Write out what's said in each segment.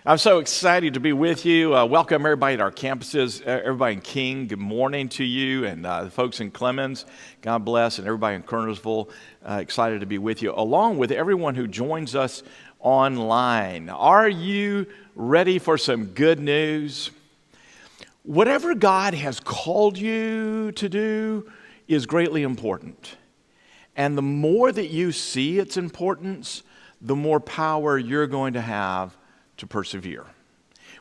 I'm so excited to be with you. Welcome everybody at our campuses, everybody in King. Good morning to you, and the folks in Clemens. God bless, and everybody in Kernersville. Excited to be with you, along with everyone who joins us online. Are you ready for some good news? Whatever God has called you to do is greatly important. And the more that you see its importance, the more power you're going to have to persevere.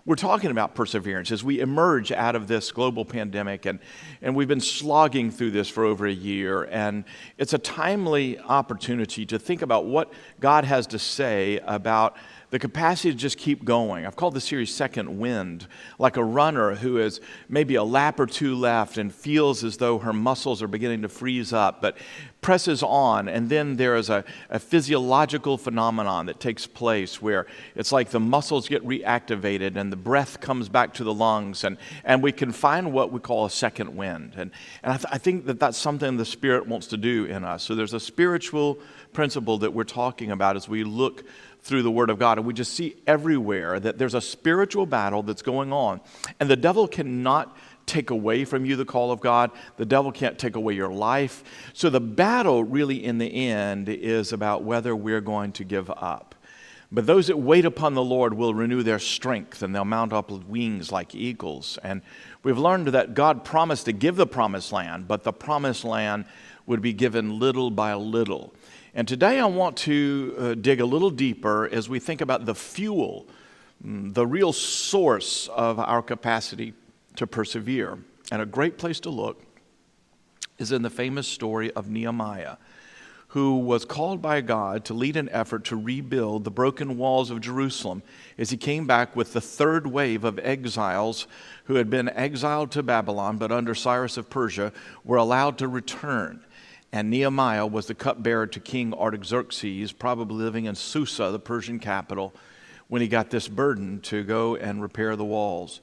We're talking about perseverance as we emerge out of this global pandemic, and we've been slogging through this for over a year, and it's a timely opportunity to think about what God has to say about the capacity to just keep going. I've called the series Second Wind, like a runner who is maybe a lap or two left and feels as though her muscles are beginning to freeze up, but presses on, and then there is a physiological phenomenon that takes place where it's like the muscles get reactivated and the breath comes back to the lungs, and we can find what we call a second wind. And I think that that's something the Spirit wants to do in us. So there's a spiritual principle that we're talking about as we look through the Word of God, and we just see everywhere that there's a spiritual battle that's going on, and the devil cannot take away from you the call of God. The devil can't take away your life. So the battle really in the end is about whether we're going to give up. But those that wait upon the Lord will renew their strength, and they'll mount up with wings like eagles. And we've learned that God promised to give the promised land, but the promised land would be given little by little. And today I want to dig a little deeper as we think about the fuel, the real source of our capacity to persevere. And a great place to look is in the famous story of Nehemiah, who was called by God to lead an effort to rebuild the broken walls of Jerusalem as he came back with the third wave of exiles who had been exiled to Babylon, but under Cyrus of Persia were allowed to return. And Nehemiah was the cupbearer to King Artaxerxes, probably living in Susa, the Persian capital, when he got this burden to go and repair the walls.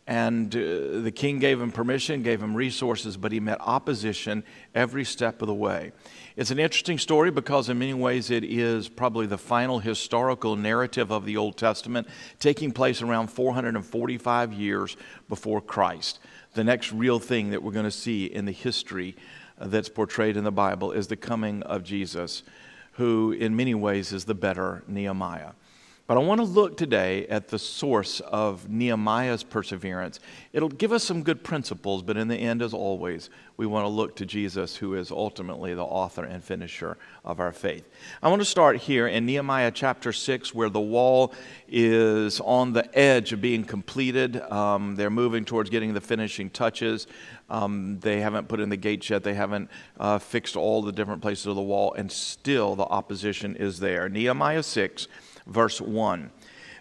And the king gave him permission, gave him resources, but he met opposition every step of the way. It's an interesting story because in many ways it is probably the final historical narrative of the Old Testament, taking place around 445 years before Christ. The next real thing that we're going to see in the history that's portrayed in the Bible is the coming of Jesus, who in many ways is the better Nehemiah. But I want to look today at the source of Nehemiah's perseverance. It'll give us some good principles, but in the end, as always, we want to look to Jesus, who is ultimately the author and finisher of our faith. I want to start here in Nehemiah chapter 6, where the wall is on the edge of being completed. They're moving towards getting the finishing touches. They haven't put in the gates yet. They haven't fixed all the different places of the wall, and still the opposition is there. Nehemiah 6, verse 1.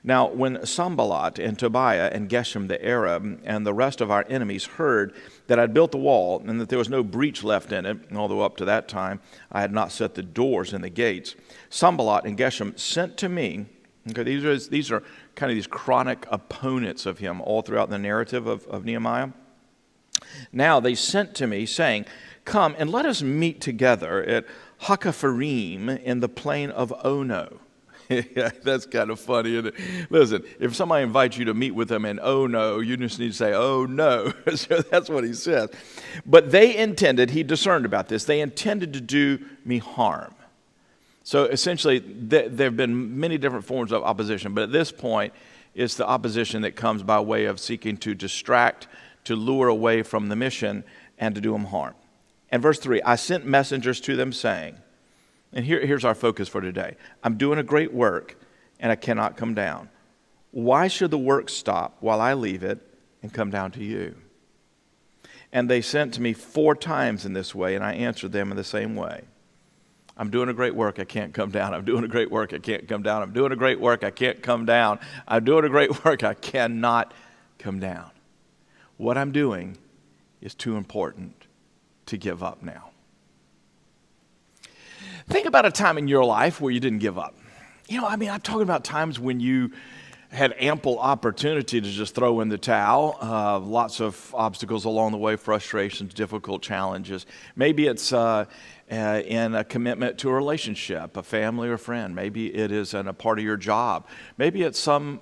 Now, when Sanballat and Tobiah and Geshem the Arab and the rest of our enemies heard that I'd built the wall and that there was no breach left in it, although up to that time I had not set the doors and the gates, Sanballat and Geshem sent to me. Okay, these are kind of these chronic opponents of him all throughout the narrative of Nehemiah. Now they sent to me saying, "Come and let us meet together at Hakapharim in the plain of Ono." Yeah, that's kind of funny, isn't it? Listen, if somebody invites you to meet with them and oh no, you just need to say, oh no. So that's what he says. But they intended, he discerned about this, they intended to do me harm. So essentially, there have been many different forms of opposition, but at this point, it's the opposition that comes by way of seeking to distract, to lure away from the mission, and to do them harm. And verse 3, I sent messengers to them saying, and here's our focus for today. I'm doing a great work, and I cannot come down. Why should the work stop while I leave it and come down to you? And they sent to me 4 times in this way, and I answered them in the same way. I'm doing a great work, I can't come down. I'm doing a great work, I can't come down. I'm doing a great work, I can't come down. I'm doing a great work, I cannot come down. What I'm doing is too important to give up now. Think about a time in your life where you didn't give up. I'm talking about times when you had ample opportunity to just throw in the towel. Lots of obstacles along the way, frustrations, difficult challenges. Maybe it's in a commitment to a relationship, a family or friend. Maybe it is in a part of your job. Maybe it's some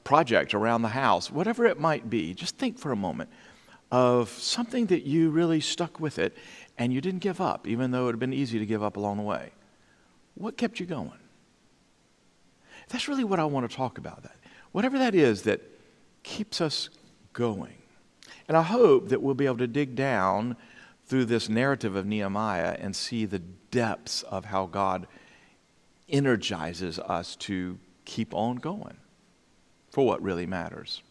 project around the house. Whatever it might be, just think for a moment of something that you really stuck with it and you didn't give up, even though it had been easy to give up along the way. What kept you going? That's really what I want to talk about. That whatever that is that keeps us going. And I hope that we'll be able to dig down through this narrative of Nehemiah and see the depths of how God energizes us to keep on going for what really matters.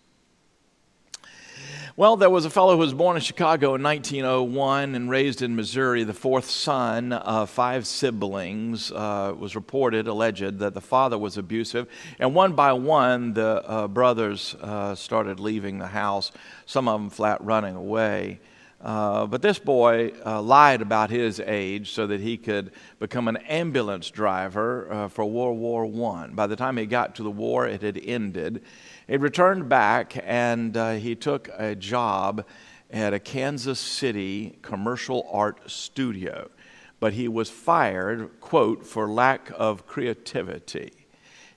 Well, there was a fellow who was born in Chicago in 1901 and raised in Missouri, the fourth son of 5 siblings. It was reported, alleged, that the father was abusive. And one by one, the brothers started leaving the house, some of them flat running away. But this boy lied about his age so that he could become an ambulance driver for World War I. By the time he got to the war, it had ended. He returned back and he took a job at a Kansas City commercial art studio. But he was fired, quote, for lack of creativity.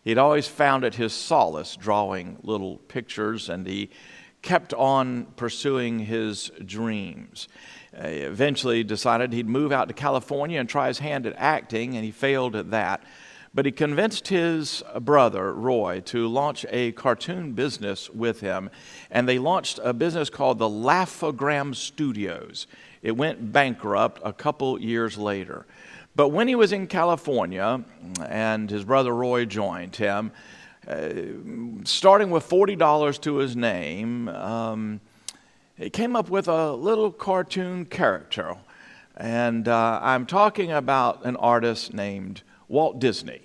He'd always found it his solace drawing little pictures, and he kept on pursuing his dreams. Eventually decided he'd move out to California and try his hand at acting, and he failed at that. But he convinced his brother, Roy, to launch a cartoon business with him, and they launched a business called the Laugh-O-Gram Studios. It went bankrupt a couple years later. But when he was in California, and his brother Roy joined him, starting with $40 to his name, he came up with a little cartoon character. And I'm talking about an artist named Walt Disney.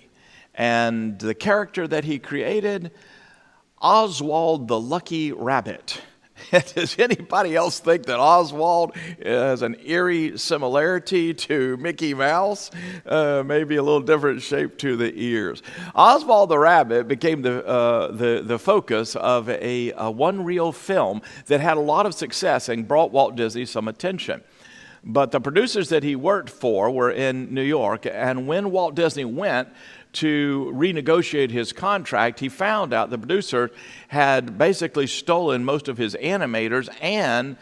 And the character that he created, Oswald the Lucky Rabbit. Does anybody else think that Oswald has an eerie similarity to Mickey Mouse? Maybe a little different shape to the ears. Oswald the Rabbit became the focus of a one-reel film that had a lot of success and brought Walt Disney some attention. But the producers that he worked for were in New York, and when Walt Disney went to renegotiate his contract, he found out the producer had basically stolen most of his animators, and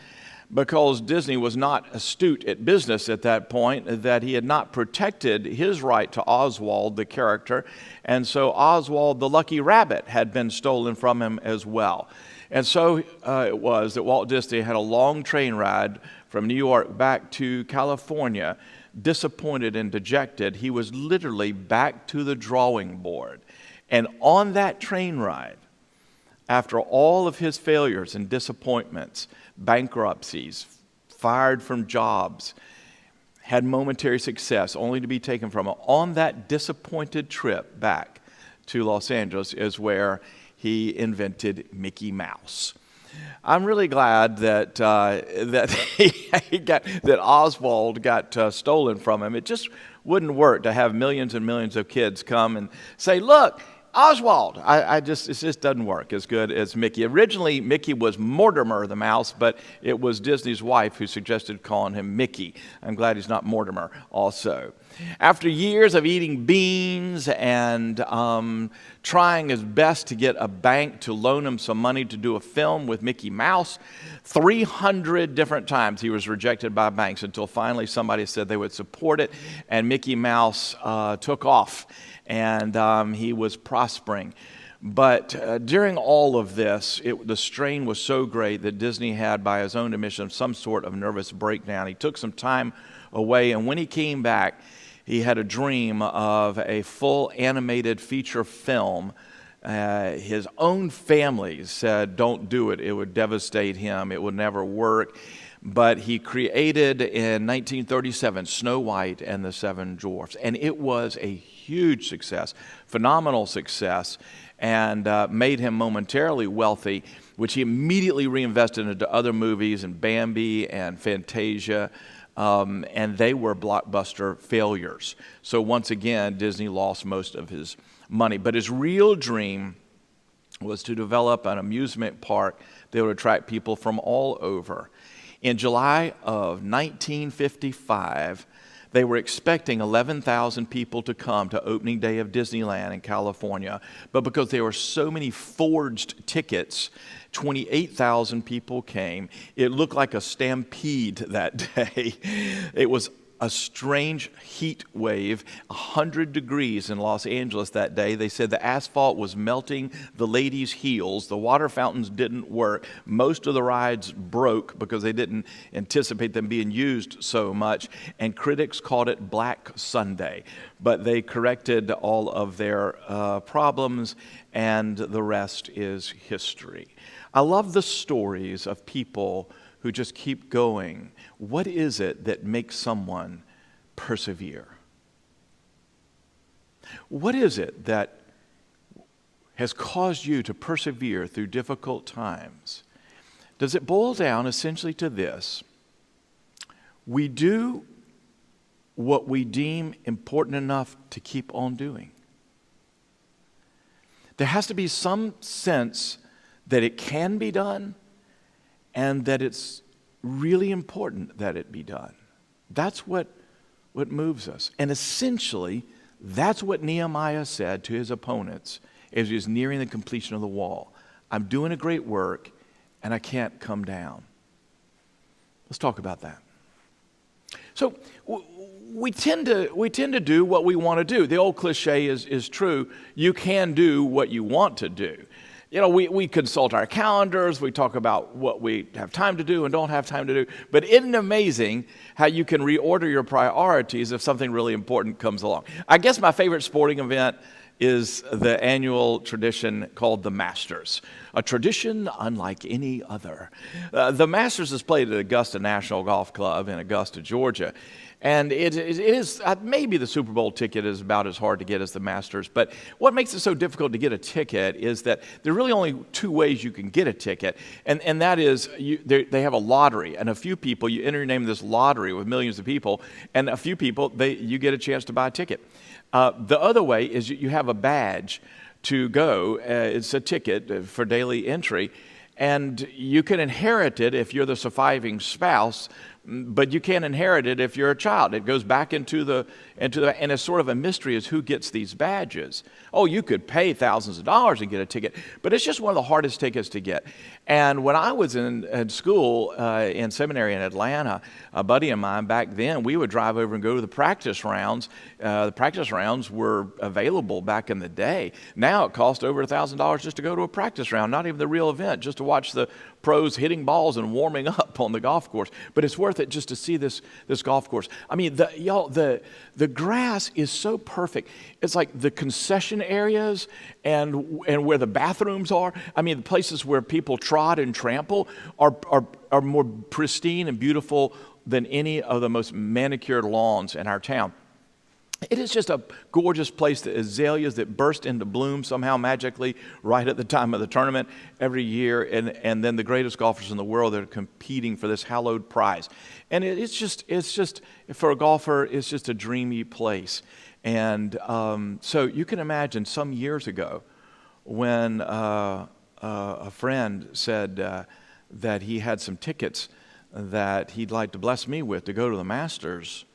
because Disney was not astute at business at that point, that he had not protected his right to Oswald, the character, and so Oswald the Lucky Rabbit had been stolen from him as well. And so it was that Walt Disney had a long train ride from New York back to California. Disappointed and dejected, he was literally back to the drawing board. And on that train ride, after all of his failures and disappointments, bankruptcies, fired from jobs, had momentary success only to be taken from him, on that disappointed trip back to Los Angeles is where he invented Mickey Mouse. I'm really glad that that Oswald got stolen from him. It just wouldn't work to have millions and millions of kids come and say, "Look, Oswald." It just doesn't work as good as Mickey. Originally, Mickey was Mortimer the Mouse, but it was Disney's wife who suggested calling him Mickey. I'm glad he's not Mortimer also. After years of eating beans and trying his best to get a bank to loan him some money to do a film with Mickey Mouse, 300 different times he was rejected by banks until finally somebody said they would support it, and Mickey Mouse took off, and he was prospering. But during all of this, the strain was so great that Disney had, by his own admission, some sort of nervous breakdown. He took some time away, and when he came back, he had a dream of a full animated feature film. His own family said, "Don't do it. It would devastate him. It would never work." But he created in 1937 Snow White and the Seven Dwarfs. And it was a huge success, phenomenal success, and made him momentarily wealthy, which he immediately reinvested into other movies, and Bambi and Fantasia. And they were blockbuster failures. So once again, Disney lost most of his money. But his real dream was to develop an amusement park that would attract people from all over. In July of 1955, they were expecting 11,000 people to come to opening day of Disneyland in California, but because there were so many forged tickets, 28,000 people came. It looked like a stampede that day. It was a strange heat wave, 100 degrees in Los Angeles that day. They said the asphalt was melting the ladies' heels. The water fountains didn't work. Most of the rides broke because they didn't anticipate them being used so much. And critics called it Black Sunday. But they corrected all of their problems, and the rest is history. I love the stories of people who just keep going. What is it that makes someone persevere? What is it that has caused you to persevere through difficult times? Does it boil down essentially to this? We do what we deem important enough to keep on doing. There has to be some sense that it can be done and that it's really important that it be done. That's what moves us. And essentially, that's what Nehemiah said to his opponents as he was nearing the completion of the wall. I'm doing a great work, and I can't come down. Let's talk about that. So we tend to do what we want to do. The old cliche is true. You can do what you want to do. You know, we consult our calendars, we talk about what we have time to do and don't have time to do, but isn't it amazing how you can reorder your priorities if something really important comes along? I guess my favorite sporting event is the annual tradition called the Masters, a tradition unlike any other. The Masters is played at Augusta National Golf Club in Augusta, Georgia. And it is, maybe the Super Bowl ticket is about as hard to get as the Masters, but what makes it so difficult to get a ticket is that there are really only two ways you can get a ticket, and that is they have a lottery, and a few people, you enter your name in this lottery with millions of people, and a few people, you get a chance to buy a ticket. The other way is you have a badge to go. It's a ticket for daily entry, and you can inherit it if you're the surviving spouse, but you can't inherit it if you're a child. It goes back into the and it's sort of a mystery as who gets these badges. Oh, you could pay thousands of dollars and get a ticket, but it's just one of the hardest tickets to get. And when I was in school, in seminary in Atlanta, a buddy of mine back then, we would drive over and go to the practice rounds. The practice rounds were available back in the day. Now it costs over $1,000 just to go to a practice round, not even the real event, just to watch the pros hitting balls and warming up on the golf course. But it's worth it just to see this golf course. I mean, the grass is so perfect. It's like the concession areas and where the bathrooms are. I mean, the places where people trod and trample are more pristine and beautiful than any of the most manicured lawns in our town. It is just a gorgeous place. The azaleas that burst into bloom somehow magically right at the time of the tournament every year, and then the greatest golfers in the world that are competing for this hallowed prize. And it's just for a golfer, it's just a dreamy place. And so you can imagine some years ago when a friend said that he had some tickets that he'd like to bless me with to go to the Masters.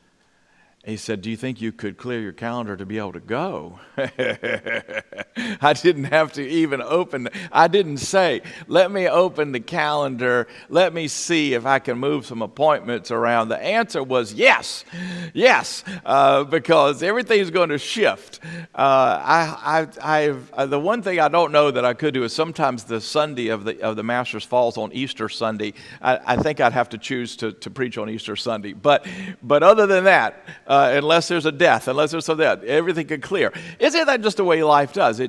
He said, "Do you think you could clear your calendar to be able to go?" I didn't have to even I didn't say, "Let me open the calendar. Let me see if I can move some appointments around." The answer was yes, because everything's going to shift. The one thing I don't know that I could do is sometimes the Sunday of the Masters falls on Easter Sunday. I think I'd have to choose to preach on Easter Sunday. But other than that, unless there's a death, everything can clear. Isn't that just the way life does?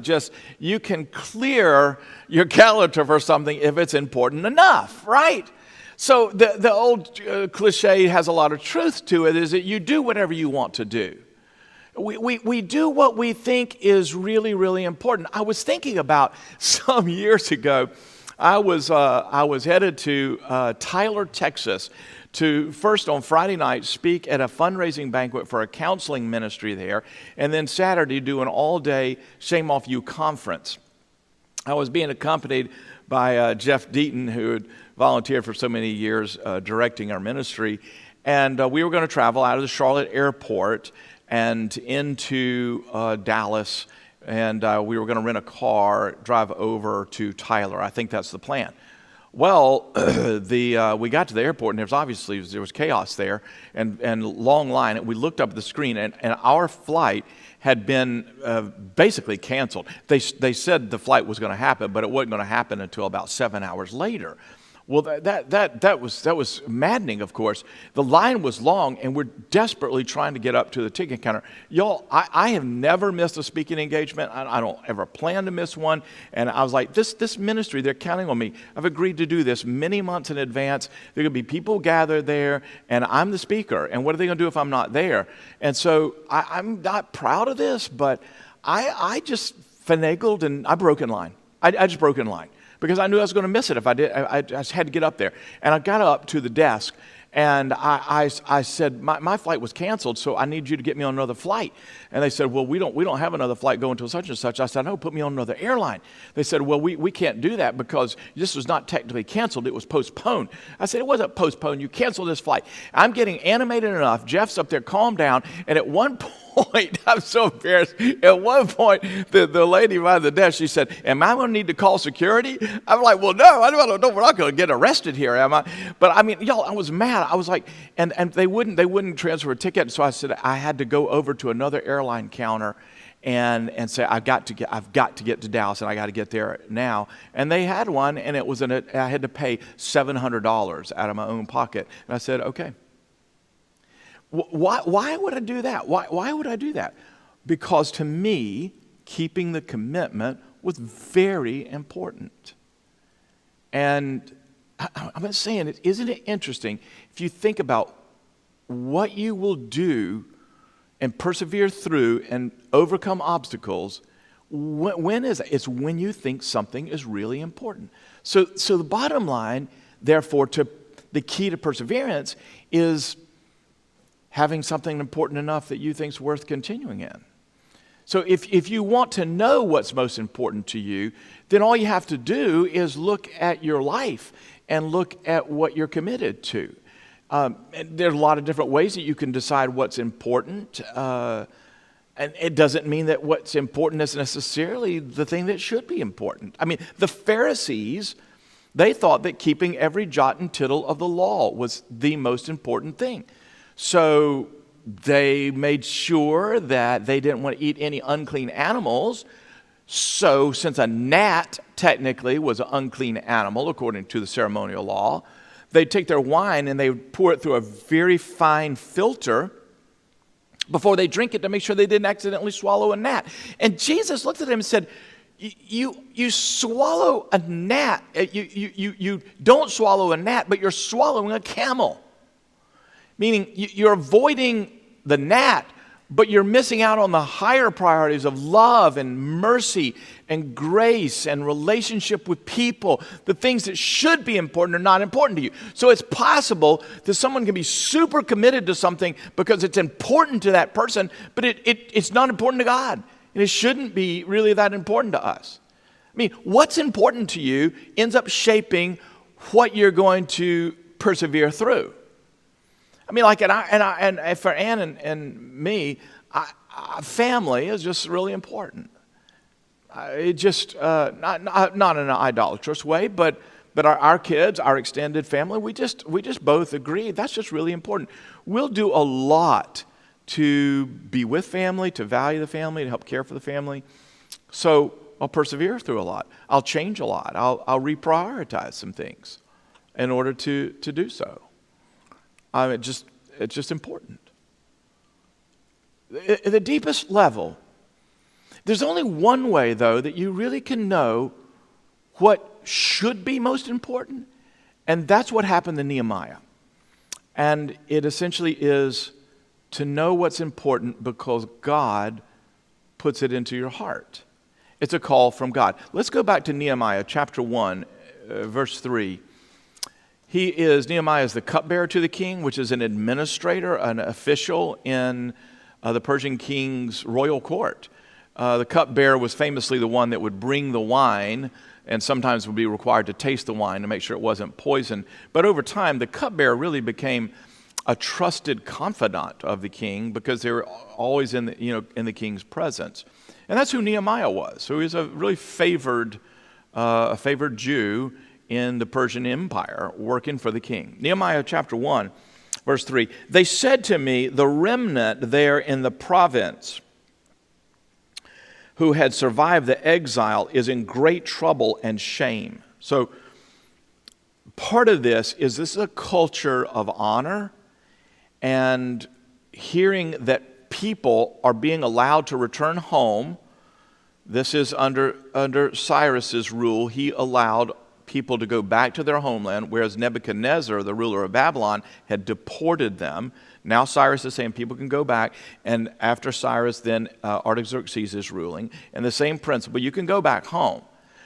You can clear your calendar for something if it's important enough, right? So the old cliche has a lot of truth to it, is that you do whatever you want to do. We do what we think is really, really important. I was thinking about some years ago, I was headed to Tyler, Texas, to first on Friday night speak at a fundraising banquet for a counseling ministry there, and then Saturday do an all-day Shame Off You conference. I was being accompanied by Jeff Deaton, who had volunteered for so many years directing our ministry. And we were going to travel out of the Charlotte airport and into Dallas. And we were going to rent a car, drive over to Tyler. I think that's the plan. Well, we got to the airport, and there was chaos there and long line. And we looked up at the screen, and our flight had been basically canceled. They said the flight was going to happen, but it wasn't going to happen until about 7 hours later. Well, that was maddening, of course. The line was long, and we're desperately trying to get up to the ticket counter. Y'all, I have never missed a speaking engagement. I don't ever plan to miss one. And I was like, this ministry, they're counting on me. I've agreed to do this many months in advance. There are going to be people gathered there, and I'm the speaker. And what are they going to do if I'm not there? And so I'm not proud of this, but I just finagled, and I broke in line. I just broke in line, because I knew I was going to miss it if I did. I just had to get up there. And I got up to the desk, and I said, my flight was canceled, so I need you to get me on another flight. And they said, well, we don't have another flight going to such and such. I said, no, put me on another airline. They said, well, we can't do that because this was not technically canceled. It was postponed. I said, it wasn't postponed. You canceled this flight. I'm getting animated enough. Jeff's up there, calm down. And at one point, I'm so embarrassed. At one point, the lady behind the desk, she said, am I going to need to call security? I'm like, well, no, I don't know. We're not going to get arrested here, am I? But I mean, y'all, I was mad. I was like, and they wouldn't transfer a ticket. So I said I had to go over to another airline counter and say, I've got to get to Dallas, and I got to get there now. And they had one, and it was I had to pay $700 out of my own pocket. And I said, okay. Why would I do that? Why would I do that? Because to me, keeping the commitment was very important. And I'm saying, isn't it interesting if you think about what you will do and persevere through and overcome obstacles? When is it? It's when you think something is really important. So the bottom line, therefore, the key to perseverance is having something important enough that you think is worth continuing in. So if you want to know what's most important to you, then all you have to do is look at your life and look at what you're committed to. And there's a lot of different ways that you can decide what's important. And it doesn't mean that what's important is necessarily the thing that should be important. I mean, the Pharisees, they thought that keeping every jot and tittle of the law was the most important thing. So they made sure that they didn't want to eat any unclean animals. So since a gnat technically was an unclean animal, according to the ceremonial law, they'd take their wine and they would pour it through a very fine filter before they drink it to make sure they didn't accidentally swallow a gnat. And Jesus looked at him and said, you swallow a gnat. You don't swallow a gnat, but you're swallowing a camel. Meaning you're avoiding the gnat, but you're missing out on the higher priorities of love and mercy and grace and relationship with people. The things that should be important are not important to you. So it's possible that someone can be super committed to something because it's important to that person, but it's not important to God. And it shouldn't be really that important to us. I mean, what's important to you ends up shaping what you're going to persevere through. I mean, like, and for Ann and me, family is just really important. It just not in an idolatrous way, but our kids, our extended family, we just both agree that's just really important. We'll do a lot to be with family, to value the family, to help care for the family. So I'll persevere through a lot. I'll change a lot. I'll reprioritize some things in order to do so. It's just important. At the deepest level, there's only one way, though, that you really can know what should be most important, and that's what happened to Nehemiah. And it essentially is to know what's important because God puts it into your heart. It's a call from God. Let's go back to Nehemiah chapter 1, verse 3. Nehemiah is the cupbearer to the king, which is an administrator, an official in the Persian king's royal court. The cupbearer was famously the one that would bring the wine and sometimes would be required to taste the wine to make sure it wasn't poison. But over time, the cupbearer really became a trusted confidant of the king because they were always in the king's presence. And that's who Nehemiah was. So he was a really favored Jew in the Persian Empire working for the king. Nehemiah chapter 1, verse 3, they said to me, the remnant there in the province who had survived the exile is in great trouble and shame. So part of this is a culture of honor and hearing that people are being allowed to return home. This is under Cyrus's rule. He allowed people to go back to their homeland, whereas Nebuchadnezzar, the ruler of Babylon, had deported them. Now Cyrus is saying people can go back, and after Cyrus, then Artaxerxes is ruling. And the same principle, you can go back home.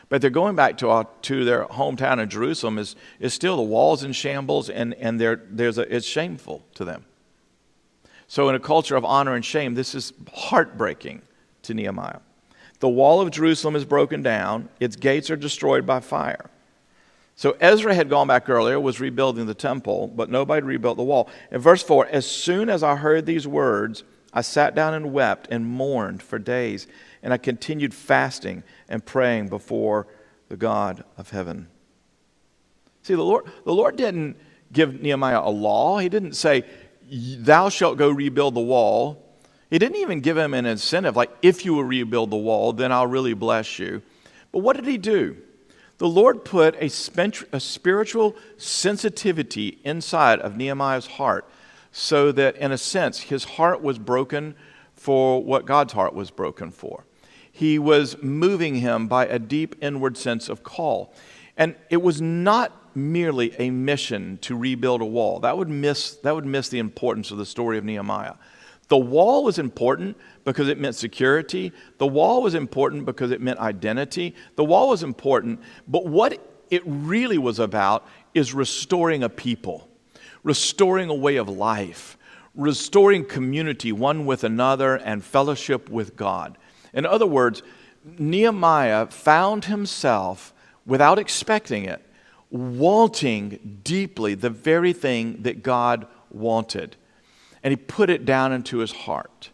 But they're going back to their hometown in Jerusalem is still the walls in shambles, and it's shameful to them. So in a culture of honor and shame, this is heartbreaking to Nehemiah. The wall of Jerusalem is broken down. Its gates are destroyed by fire. So Ezra had gone back earlier, was rebuilding the temple, but nobody rebuilt the wall. In verse 4, as soon as I heard these words, I sat down and wept and mourned for days, and I continued fasting and praying before the God of heaven. See, the Lord didn't give Nehemiah a law. He didn't say, thou shalt go rebuild the wall. He didn't even give him an incentive, like, if you will rebuild the wall, then I'll really bless you. But what did he do? The Lord put a spiritual sensitivity inside of Nehemiah's heart so that, in a sense, his heart was broken for what God's heart was broken for. He was moving him by a deep inward sense of call. And it was not merely a mission to rebuild a wall. That would miss the importance of the story of Nehemiah. The wall was important because it meant security. The wall was important because it meant identity. The wall was important, but what it really was about is restoring a people, restoring a way of life, restoring community one with another and fellowship with God. In other words, Nehemiah found himself, without expecting it, wanting deeply the very thing that God wanted. And he put it down into his heart.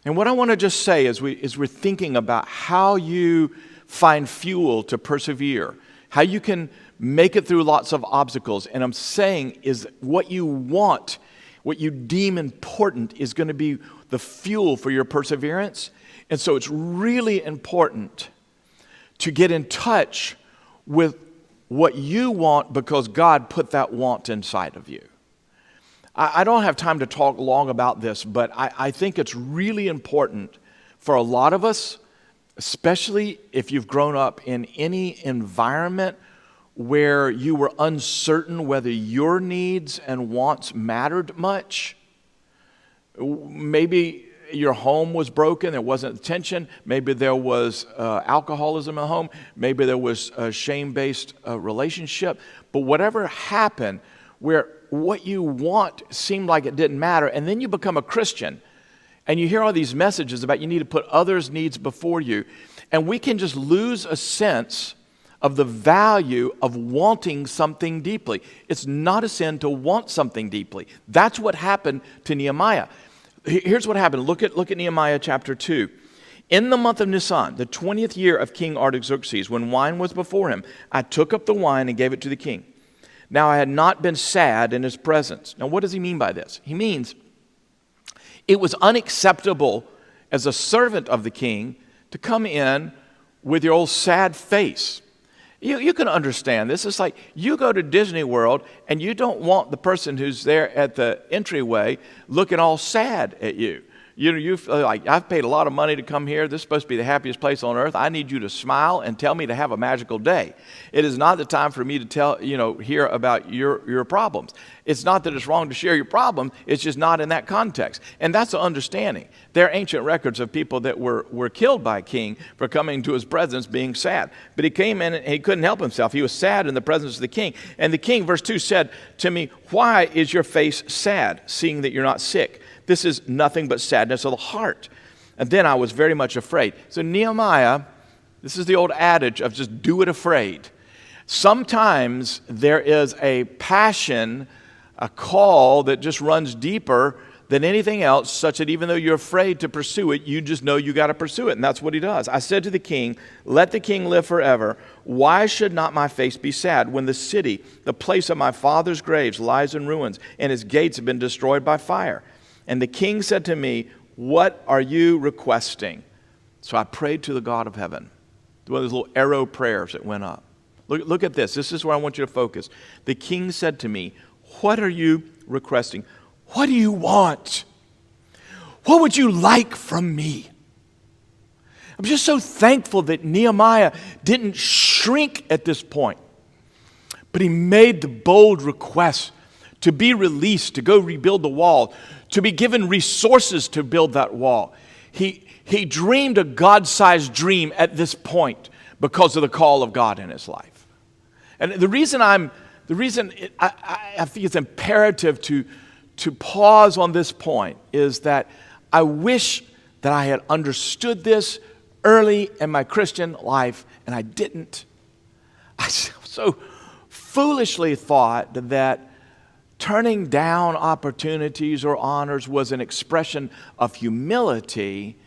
And what I want to just say as we're thinking about how you find fuel to persevere, how you can make it through lots of obstacles, and I'm saying is what you want, what you deem important is going to be the fuel for your perseverance. And so it's really important to get in touch with what you want because God put that want inside of you. I don't have time to talk long about this, but I think it's really important for a lot of us, especially if you've grown up in any environment where you were uncertain whether your needs and wants mattered much. Maybe your home was broken, there wasn't attention. Maybe there was alcoholism at home. Maybe there was a shame-based relationship. But whatever happened where what you want seemed like it didn't matter, and then you become a Christian, and you hear all these messages about you need to put others' needs before you, and we can just lose a sense of the value of wanting something deeply. It's not a sin to want something deeply. That's what happened to Nehemiah. Here's what happened. Look at Nehemiah chapter 2. In the month of Nisan, the 20th year of King Artaxerxes, when wine was before him, I took up the wine and gave it to the king. Now I had not been sad in his presence. Now what does he mean by this? He means it was unacceptable as a servant of the king to come in with your old sad face. You can understand this. It's like you go to Disney World and you don't want the person who's there at the entryway looking all sad at you. You feel like, I've paid a lot of money to come here. This is supposed to be the happiest place on earth. I need you to smile and tell me to have a magical day. It is not the time for me to hear about your problems. It's not that it's wrong to share your problem. It's just not in that context. And that's the understanding. There are ancient records of people that were killed by a king for coming to his presence being sad. But he came in and he couldn't help himself. He was sad in the presence of the king. And the king, verse 2, said to me, why is your face sad, seeing that you're not sick? This is nothing but sadness of the heart. And then I was very much afraid. So Nehemiah, this is the old adage of just do it afraid. Sometimes there is a passion, a call that just runs deeper than anything else, such that even though you're afraid to pursue it, you just know you got to pursue it. And that's what he does. I said to the king, let the king live forever. Why should not my face be sad when the city, the place of my father's graves, lies in ruins, and its gates have been destroyed by fire? And the king said to me, what are you requesting? So I prayed to the God of heaven. One of those little arrow prayers that went up. Look at this. This is where I want you to focus. The king said to me, what are you requesting? What do you want? What would you like from me? I'm just so thankful that Nehemiah didn't shrink at this point, but he made the bold request to be released, to go rebuild the wall, to be given resources to build that wall. He dreamed a God-sized dream at this point because of the call of God in his life. And the reason I think it's imperative to pause on this point is that I wish that I had understood this early in my Christian life, and I didn't. I so foolishly thought that turning down opportunities or honors was an expression of humility,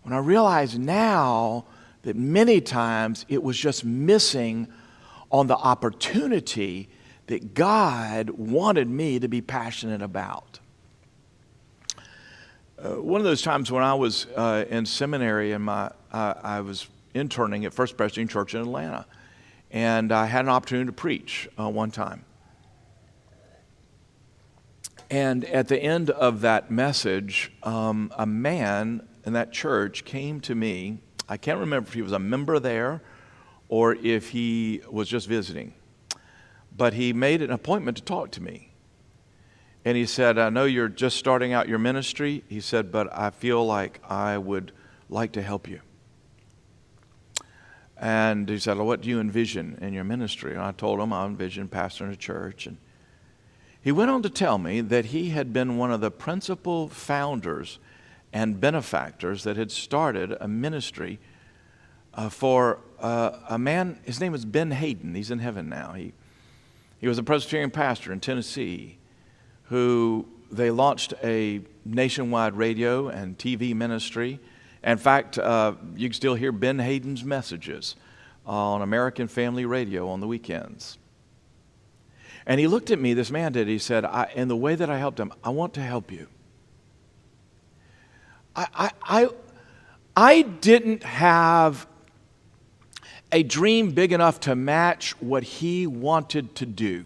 when I realize now that many times it was just missing on the opportunity that God wanted me to be passionate about. One of those times when I was in seminary and I was interning at First Presbyterian Church in Atlanta, and I had an opportunity to preach one time. And at the end of that message, a man in that church came to me. I can't remember if he was a member there or if he was just visiting. But he made an appointment to talk to me. And he said, I know you're just starting out your ministry. He said, but I feel like I would like to help you. And he said, well, what do you envision in your ministry? And I told him I envision pastoring a church. And he went on to tell me that he had been one of the principal founders and benefactors that had started a ministry for a man. His name was Ben Hayden. He's in heaven now. He was a Presbyterian pastor in Tennessee who they launched a nationwide radio and TV ministry. In fact, you can still hear Ben Hayden's messages on American Family Radio on the weekends. And he looked at me, this man did, he said, in the way that I helped him, I want to help you. I didn't have a dream big enough to match what he wanted to do.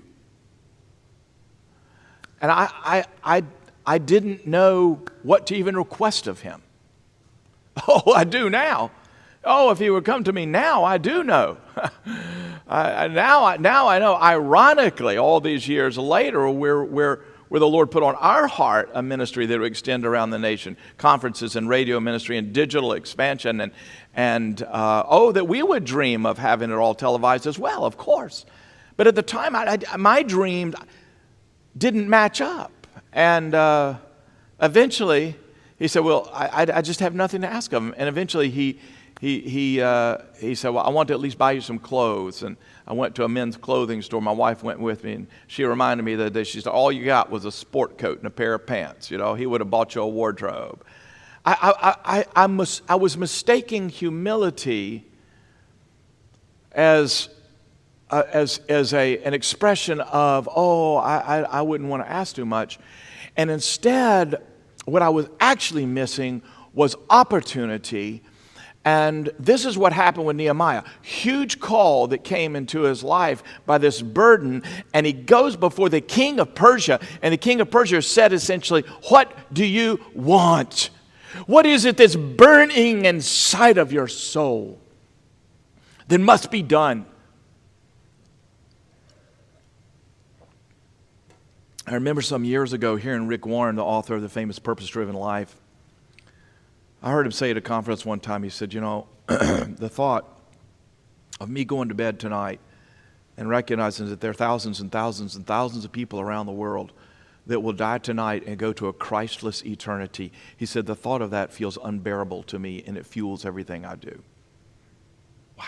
And I didn't know what to even request of him. Oh, I do now. Oh, if he would come to me now, I do know. Now I know. Ironically, all these years later, where the Lord put on our heart a ministry that would extend around the nation, conferences and radio ministry and digital expansion, and that we would dream of having it all televised as well, of course. But at the time, my dream didn't match up. And eventually, he said, well, I just have nothing to ask of him. And eventually he said, well, I want to at least buy you some clothes. And I went to a men's clothing store. My wife went with me, and she reminded me that day, she said, all you got was a sport coat and a pair of pants. You know, he would have bought you a wardrobe. I was mistaking humility as an expression of, I wouldn't want to ask too much. And instead, what I was actually missing was opportunity. And this is what happened with Nehemiah. Huge call that came into his life by this burden. And he goes before the king of Persia. And the king of Persia said essentially, what do you want? What is it that's burning inside of your soul that must be done? I remember some years ago hearing Rick Warren, the author of the famous Purpose-Driven Life. I heard him say at a conference one time, he said, the thought of me going to bed tonight and recognizing that there are thousands and thousands and thousands of people around the world that will die tonight and go to a Christless eternity. He said, the thought of that feels unbearable to me, and it fuels everything I do. Wow.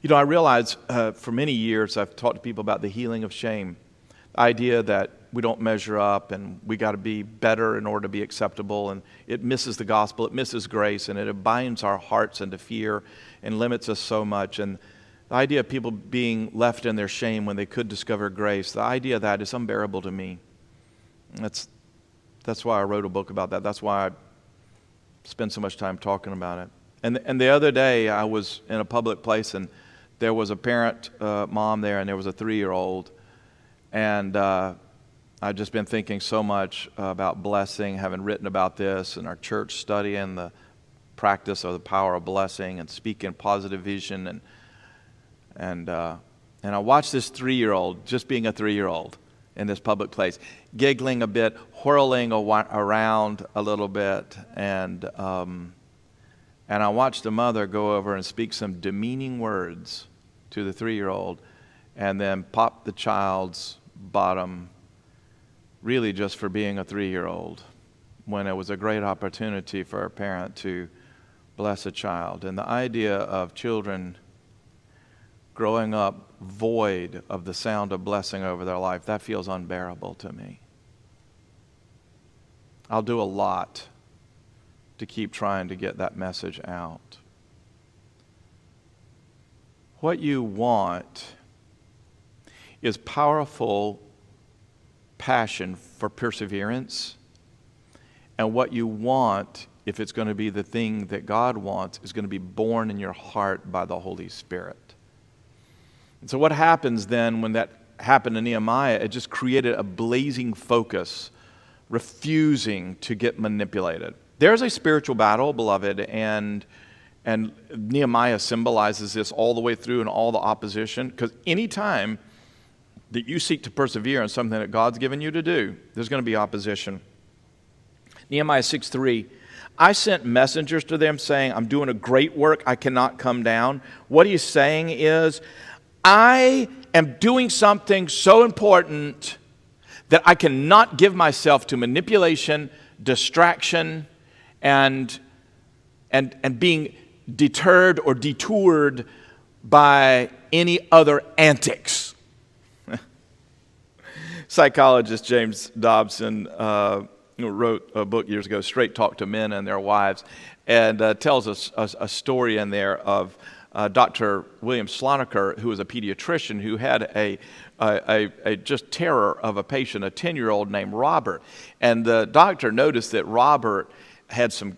You know, I realize for many years I've talked to people about the healing of shame. The idea that we don't measure up and we got to be better in order to be acceptable, and it misses the gospel, it misses grace, and it binds our hearts into fear and limits us so much. And the idea of people being left in their shame when they could discover grace, the idea of that is unbearable to me. That's why I wrote a book about that. That's why I spend so much time talking about it. And the other day I was in a public place, and there was a parent, mom there, and there was a 3-year-old. And I've just been thinking so much about blessing, having written about this, and our church studying the practice of the power of blessing and speaking positive vision. And I watched this 3-year-old, just being a 3-year-old in this public place, giggling a bit, whirling around a little bit. And I watched the mother go over and speak some demeaning words to the 3-year-old, and then pop the child's bottom, really just for being a 3-year-old, when it was a great opportunity for a parent to bless a child. And the idea of children growing up void of the sound of blessing over their life, that feels unbearable to me. I'll do a lot to keep trying to get that message out. What you want is powerful passion for perseverance, and what you want, if it's going to be the thing that God wants, is going to be born in your heart by the Holy Spirit. And so what happens then when that happened to Nehemiah, it just created a blazing focus, refusing to get manipulated. There's a spiritual battle, beloved, and Nehemiah symbolizes this all the way through and all the opposition, because anytime that you seek to persevere in something that God's given you to do, there's going to be opposition. Nehemiah 6:3, I sent messengers to them saying, I'm doing a great work, I cannot come down. What he's saying is, I am doing something so important that I cannot give myself to manipulation, distraction, and being deterred or detoured by any other antics. Psychologist James Dobson wrote a book years ago, Straight Talk to Men and Their Wives, and tells us a story in there of Dr. William Slonaker, who was a pediatrician who had a just terror of a patient, a 10-year-old named Robert. And the doctor noticed that Robert had some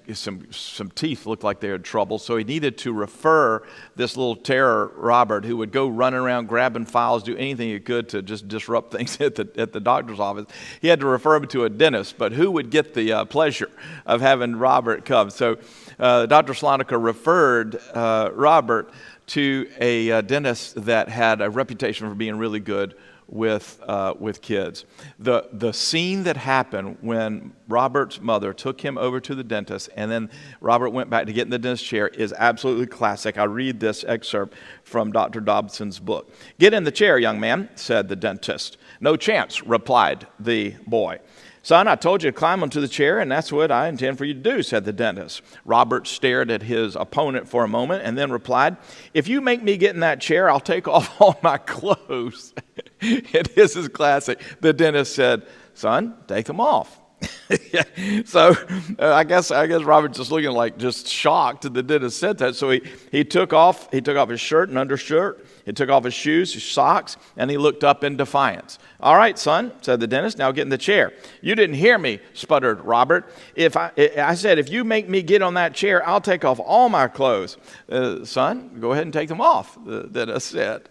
teeth looked like they had trouble, so he needed to refer this little terror, Robert, who would go running around grabbing files, do anything he could to just disrupt things at the doctor's office. He had to refer him to a dentist, but who would get the pleasure of having Robert come? So Dr. Slonaker referred Robert to a dentist that had a reputation for being really good with kids. The scene that happened when Robert's mother took him over to the dentist and then Robert went back to get in the dentist chair is absolutely classic. I read this excerpt from Dr. Dobson's book. Get in the chair, young man, said the dentist. No chance, replied the boy. Son, I told you to climb onto the chair, and that's what I intend for you to do, said the dentist. Robert stared at his opponent for a moment and then replied, if you make me get in that chair, I'll take off all my clothes. And this is classic. The dentist said, son, take them off. So I guess Robert's just looking like just shocked that the dentist said that. So he took off his shirt and undershirt. He took off his shoes, his socks, and he looked up in defiance. All right, son, said the dentist, now get in the chair. You didn't hear me, sputtered Robert. I said, if you make me get on that chair, I'll take off all my clothes. Son, go ahead and take them off, the dentist said.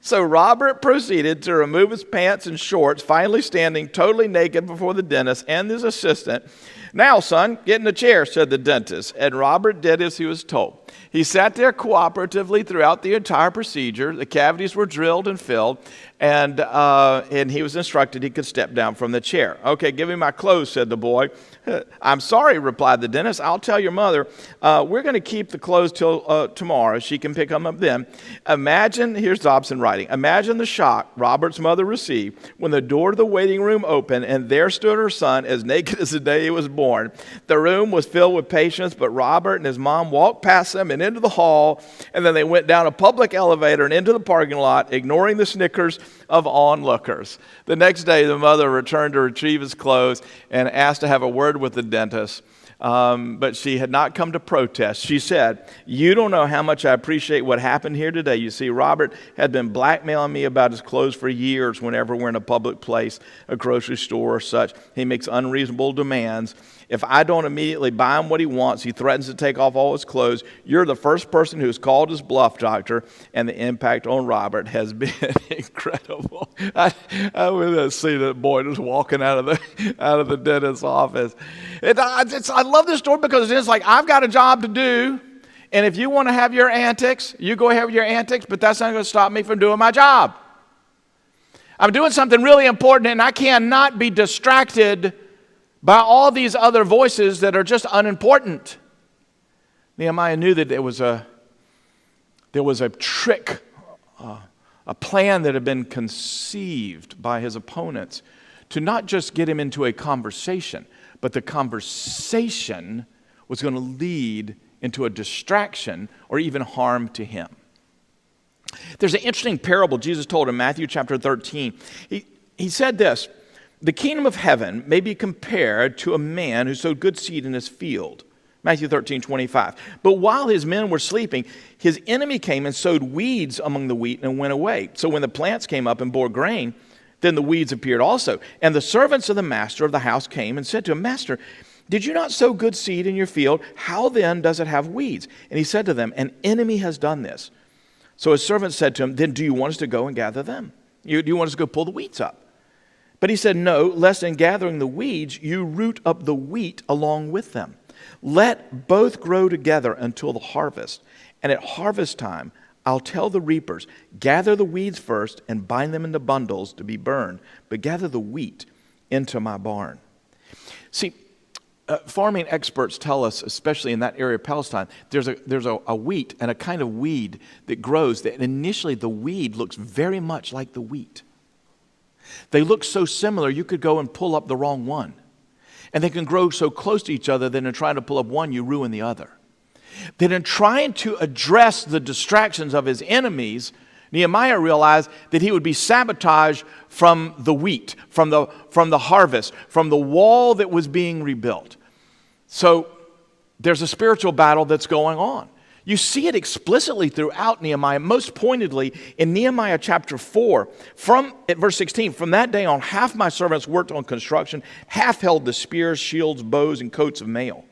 So Robert proceeded to remove his pants and shorts, finally standing totally naked before the dentist and his assistant. Now, son, get in the chair, said the dentist, and Robert did as he was told. He sat there cooperatively throughout the entire procedure. The cavities were drilled and filled, and he was instructed he could step down from the chair. "Okay, give me my clothes," said the boy. "I'm sorry," replied the dentist. "I'll tell your mother. We're going to keep the clothes till tomorrow. She can pick them up then." Imagine, here's Dobson writing, imagine the shock Robert's mother received when the door to the waiting room opened and there stood her son as naked as the day he was born. The room was filled with patients, but Robert and his mom walked past them and into the hall, and then they went down a public elevator and into the parking lot, ignoring the snickers of onlookers. The next day, the mother returned to retrieve his clothes and asked to have a word with the dentist. But she had not come to protest. She said, "You don't know how much I appreciate what happened here today. You see, Robert had been blackmailing me about his clothes for years whenever we're in a public place, a grocery store or such. He makes unreasonable demands. If I don't immediately buy him what he wants, he threatens to take off all his clothes. You're the first person who's called his bluff, doctor, and the impact on Robert has been incredible." I would see that boy just walking out of the dentist's office. I love this story because it's like, I've got a job to do, and if you want to have your antics, you go ahead with your antics, but that's not going to stop me from doing my job. I'm doing something really important, and I cannot be distracted by all these other voices that are just unimportant. Nehemiah knew that there was a trick, a plan that had been conceived by his opponents to not just get him into a conversation, but the conversation was going to lead into a distraction or even harm to him. There's an interesting parable Jesus told in Matthew chapter 13. He said this, "The kingdom of heaven may be compared to a man who sowed good seed in his field." Matthew 13:25. "But while his men were sleeping, his enemy came and sowed weeds among the wheat and went away. So when the plants came up and bore grain, then the weeds appeared also. And the servants of the master of the house came and said to him, 'Master, did you not sow good seed in your field? How then does it have weeds?' And he said to them, 'An enemy has done this.' So his servants said to him, 'Then do you want us to go and gather them? Do you want us to go pull the weeds up?' But he said, 'No, lest in gathering the weeds you root up the wheat along with them. Let both grow together until the harvest. And at harvest time, I'll tell the reapers, gather the weeds first and bind them into bundles to be burned, but gather the wheat into my barn.'" See, farming experts tell us, especially in that area of Palestine, there's a wheat and a kind of weed that grows that initially the weed looks very much like the wheat. They look so similar you could go and pull up the wrong one. And they can grow so close to each other that in trying to pull up one, you ruin the other. That in trying to address the distractions of his enemies, Nehemiah realized that he would be sabotaged from the wheat, from the harvest, from the wall that was being rebuilt. So there's a spiritual battle that's going on. You see it explicitly throughout Nehemiah, most pointedly in Nehemiah chapter 4, at verse 16. "From that day on, half my servants worked on construction, half held the spears, shields, bows, and coats of mail.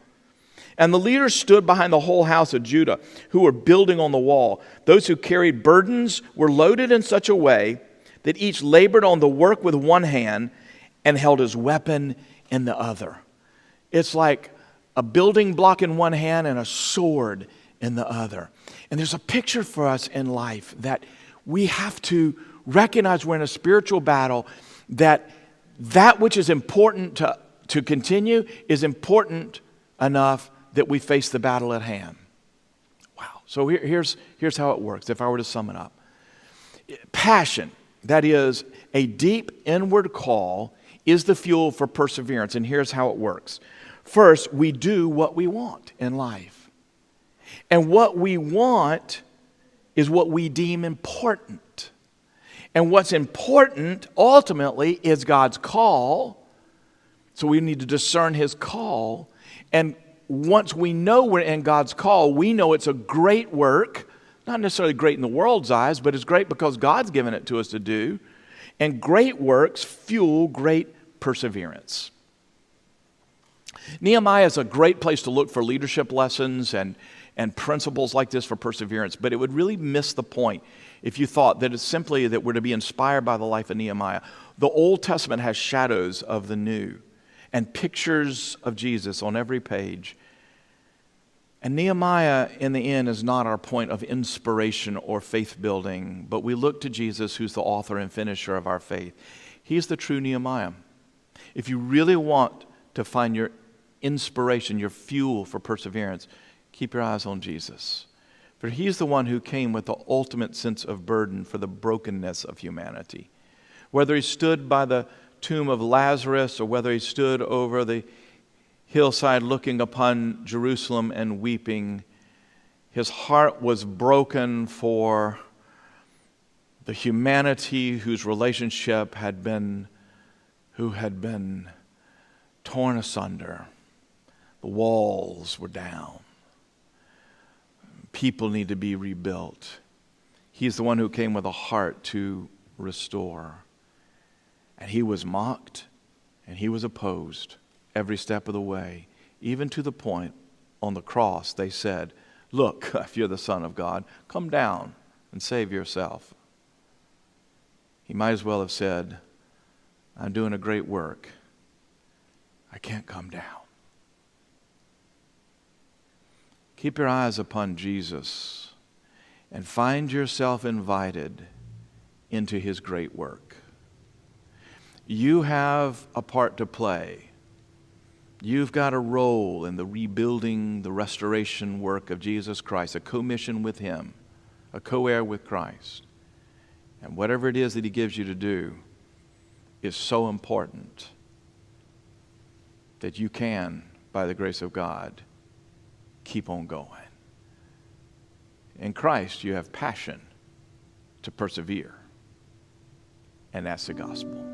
And the leaders stood behind the whole house of Judah, who were building on the wall. Those who carried burdens were loaded in such a way that each labored on the work with one hand and held his weapon in the other." It's like a building block in one hand and a sword in the other. And there's a picture for us in life that we have to recognize we're in a spiritual battle, that which is important to continue is important enough that we face the battle at hand. Wow. So here's how it works, if I were to sum it up. Passion, that is a deep inward call, is the fuel for perseverance. And here's how it works. First, we do what we want in life. And what we want is what we deem important. And what's important, ultimately, is God's call. So we need to discern His call. And once we know we're in God's call, we know it's a great work. Not necessarily great in the world's eyes, but it's great because God's given it to us to do. And great works fuel great perseverance. Nehemiah is a great place to look for leadership lessons and principles like this for perseverance, but it would really miss the point if you thought that it's simply that we're to be inspired by the life of Nehemiah. The Old Testament has shadows of the New and pictures of Jesus on every page. And Nehemiah, in the end, is not our point of inspiration or faith building, but we look to Jesus, who's the author and finisher of our faith. He's the true Nehemiah. If you really want to find your inspiration, your fuel for perseverance, keep your eyes on Jesus. For he's the one who came with the ultimate sense of burden for the brokenness of humanity. Whether he stood by the tomb of Lazarus or whether he stood over the hillside looking upon Jerusalem and weeping, his heart was broken for the humanity whose relationship had been torn asunder. The walls were down. People need to be rebuilt. He's the one who came with a heart to restore. And he was mocked and he was opposed every step of the way, even to the point on the cross they said, "Look, if you're the Son of God, come down and save yourself." He might as well have said, "I'm doing a great work. I can't come down." Keep your eyes upon Jesus and find yourself invited into his great work. You have a part to play. You've got a role in the rebuilding, the restoration work of Jesus Christ, a commission with him, a co-heir with Christ. And whatever it is that he gives you to do is so important that you can, by the grace of God, keep on going. In Christ, you have passion to persevere, and that's the gospel.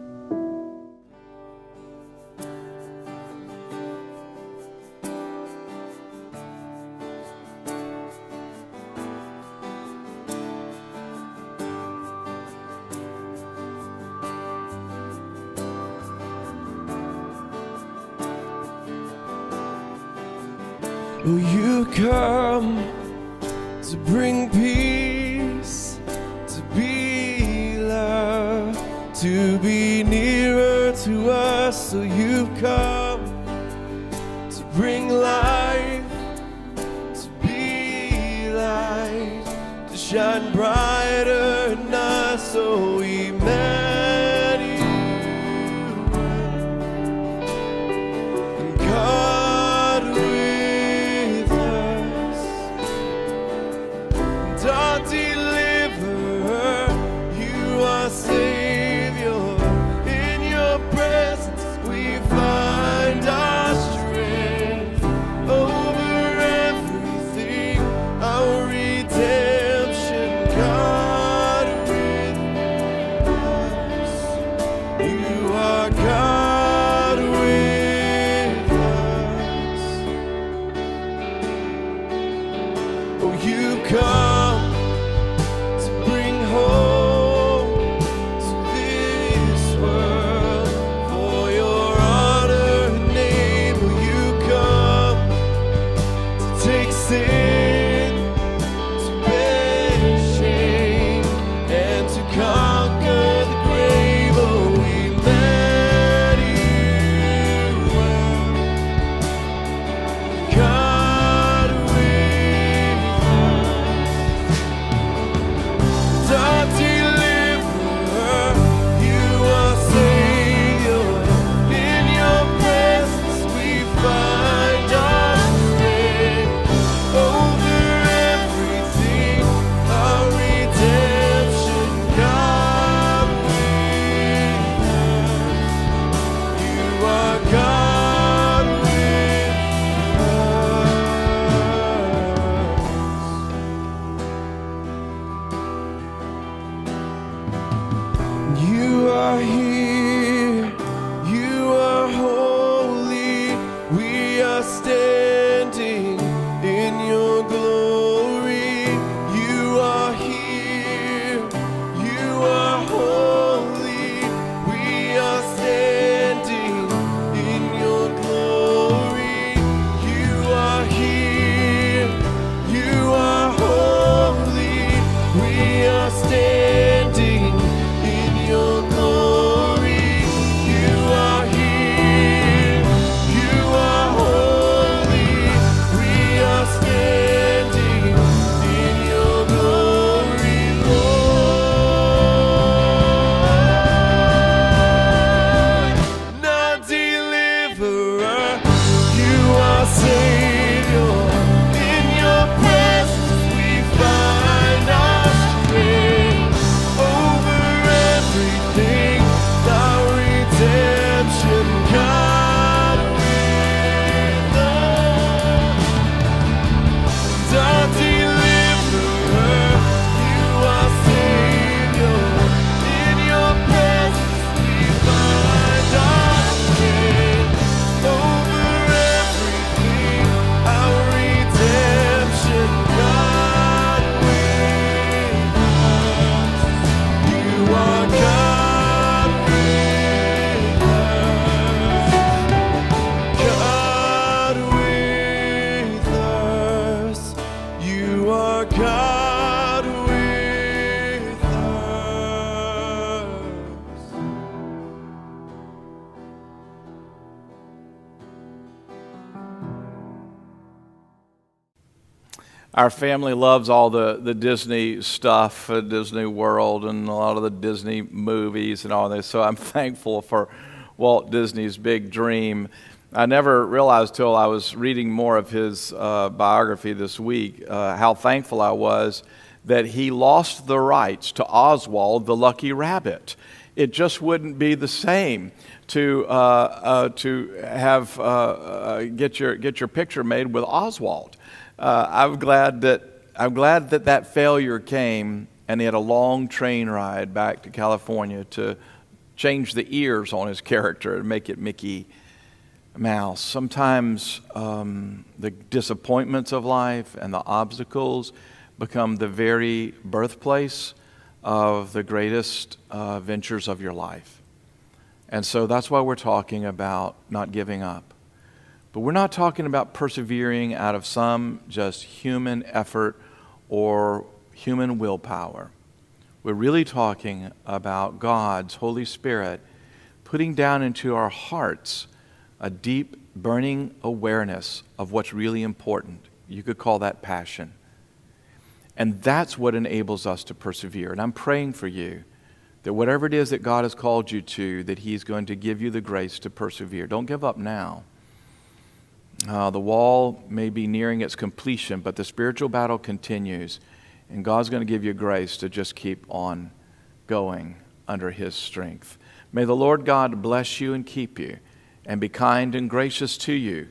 Oh, you come to bring peace, to be love, to be nearer to us. So you come to bring life, to be light, to shine brighter in us. Oh, Emmanuel, and God with our deliverer, you are Savior. In your presence we find our strength over everything, our redemption. God with Our family loves all the Disney stuff, Disney World, and a lot of the Disney movies and all this. So I'm thankful for Walt Disney's big dream. I never realized till I was reading more of his biography this week how thankful I was that he lost the rights to Oswald the Lucky Rabbit. It just wouldn't be the same to have get your picture made with Oswald. I'm glad that failure came, and he had a long train ride back to California to change the ears on his character and make it Mickey Mouse. Sometimes the disappointments of life and the obstacles become the very birthplace of the greatest ventures of your life. And so that's why we're talking about not giving up. But we're not talking about persevering out of some just human effort or human willpower. We're really talking about God's Holy Spirit putting down into our hearts a deep, burning awareness of what's really important. You could call that passion. And that's what enables us to persevere. And I'm praying for you that whatever it is that God has called you to, that He's going to give you the grace to persevere. Don't give up now. The wall may be nearing its completion, but the spiritual battle continues. And God's going to give you grace to just keep on going under His strength. May the Lord God bless you and keep you, and be kind and gracious to you,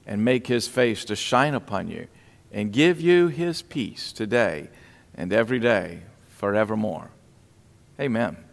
and make His face to shine upon you, and give you His peace today and every day forevermore. Amen.